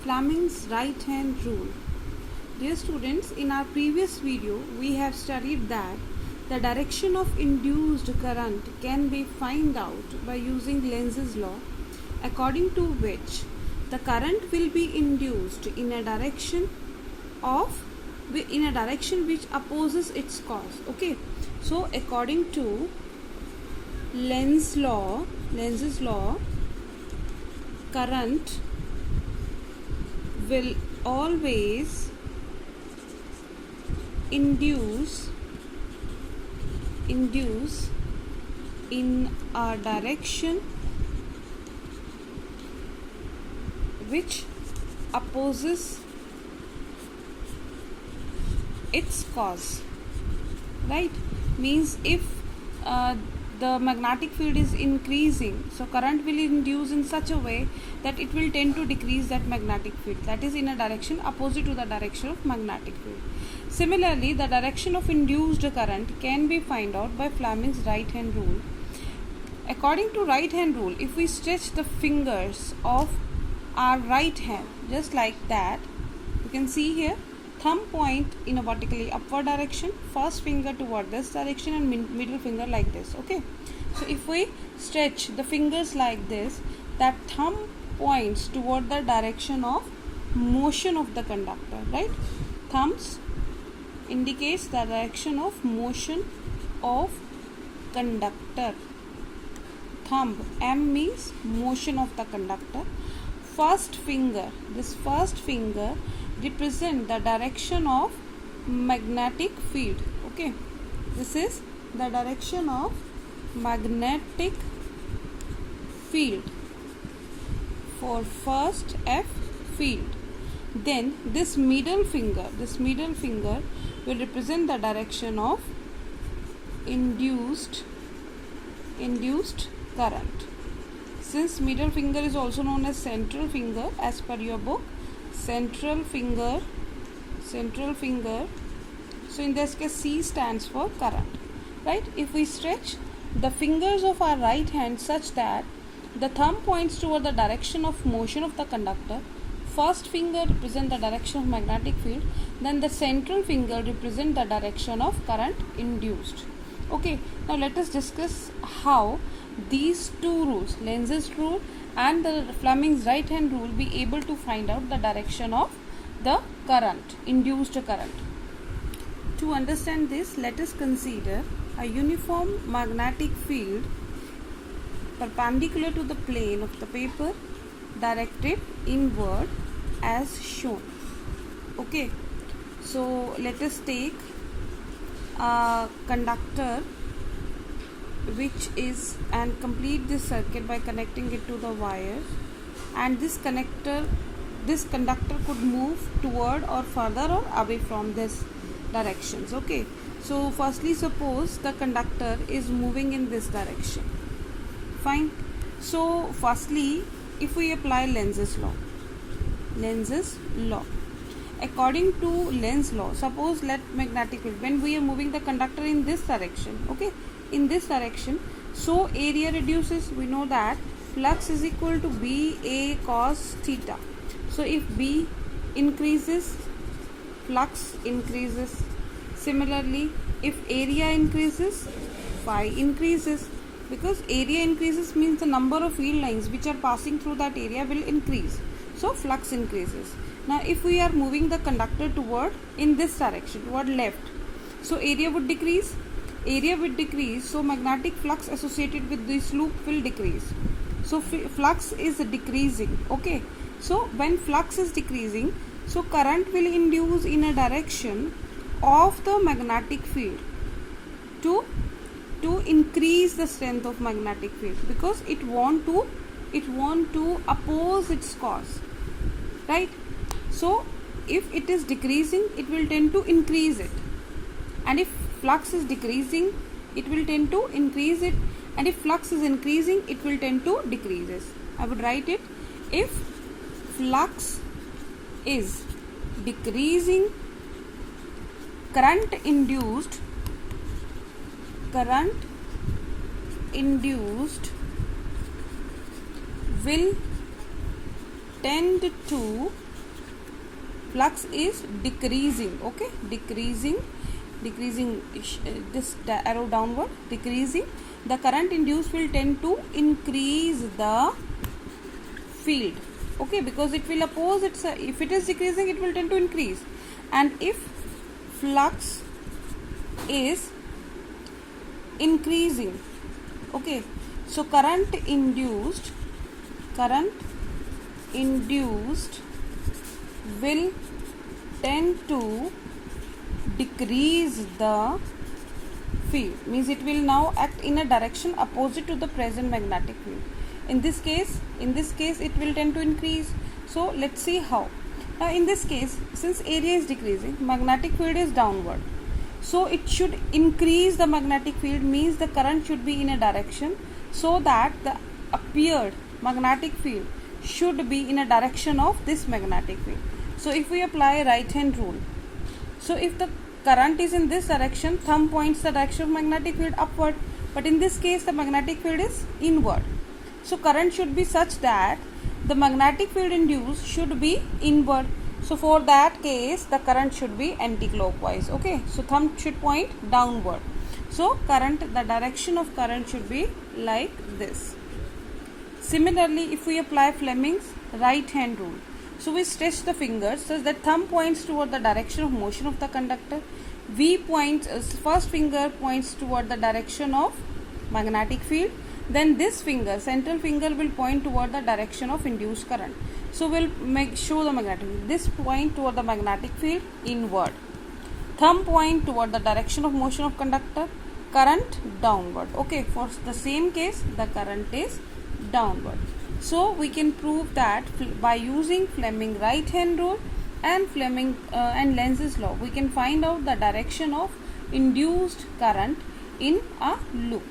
Fleming's right hand rule. Dear students, in our previous video we have studied that the direction of induced current can be found out by using Lenz's law, according to which the current will be induced in a direction which opposes its cause. Okay, so according to Lenz's law, current will always induce in a direction which opposes its cause, right? Means if the magnetic field is increasing, so current will induce in such a way that it will tend to decrease that magnetic field, that is in a direction opposite to the direction of magnetic field. Similarly, the direction of induced current can be found out by Fleming's right hand rule. According to right hand rule, if we stretch the fingers of our right hand just like that, you can see here thumb point in a vertically upward direction, first finger toward this direction and middle finger like this. Okay, so if we stretch the fingers like this, that thumb points toward the direction of motion of the conductor, right? Thumbs indicates the direction of motion of conductor. Thumb, M means motion of the conductor. First finger, this first finger represent the direction of magnetic field. Okay, this is the direction of magnetic field for first F field. Then this middle finger will represent the direction of induced current. Since middle finger is also known as central finger as per your book, central finger, so in this case C stands for current, right? If we stretch the fingers of our right hand such that the thumb points toward the direction of motion of the conductor, first finger represent the direction of magnetic field, then the central finger represent the direction of current induced. Okay, now let us discuss how these two rules, Lenz's rule and the Fleming's right hand rule, be able to find out the direction of the current, induced current. To understand this, let us consider a uniform magnetic field perpendicular to the plane of the paper, directed inward as shown. Okay, so let us take a conductor which is, and complete this circuit by connecting it to the wires, and this conductor could move toward or further or away from this directions. Okay, so firstly suppose the conductor is moving in this direction. Fine. So firstly, if we apply Lenz's law, according to Lenz's law, suppose let magnetic field, when we are moving the conductor in this direction, okay, in this direction, so area reduces. We know that flux is equal to B A cos theta. So if B increases, flux increases. Similarly, if area increases, phi increases, because area increases means the number of field lines which are passing through that area will increase, so flux increases. Now if we are moving the conductor toward in this direction, toward left, so area would decrease, so magnetic flux associated with this loop will decrease, so flux is decreasing. Okay, so when flux is decreasing, so current will induce in a direction of the magnetic field to increase the strength of magnetic field, because it want to oppose its cause, right? So if it is decreasing, it will tend to increase it, and if flux is decreasing, it will tend to increase it, and if flux is increasing, it will tend to decrease it. I would write it, if flux is decreasing, current induced will tend to flux is decreasing, okay, decreasing, this arrow downward, decreasing, the current induced will tend to increase the field, okay, because it will oppose its, if it is decreasing it will tend to increase, and if flux is increasing, okay, so current induced will tend to decrease the field, means it will now act in a direction opposite to the present magnetic field. In this case it will tend to increase. So let's see how. Now in this case, since area is decreasing, magnetic field is downward, so it should increase the magnetic field, means the current should be in a direction so that the appeared magnetic field should be in a direction of this magnetic field. So if we apply right hand rule, so if the current is in this direction, thumb points the direction of magnetic field upward, but in this case the magnetic field is inward. So current should be such that the magnetic field induced should be inward. So for that case the current should be anti-clockwise, okay, so thumb should point downward. So the direction of current should be like this. Similarly, if we apply Fleming's right hand rule, so we stretch the fingers such that thumb points toward the direction of motion of the conductor, first finger points toward the direction of magnetic field, then this finger, central finger, will point toward the direction of induced current. So we'll show the magnetic field. This point toward the magnetic field inward, thumb point toward the direction of motion of conductor, current downward, okay, for the same case the current is downward. So we can prove that by using Fleming right hand rule and Fleming and Lenz's law, we can find out the direction of induced current in a loop.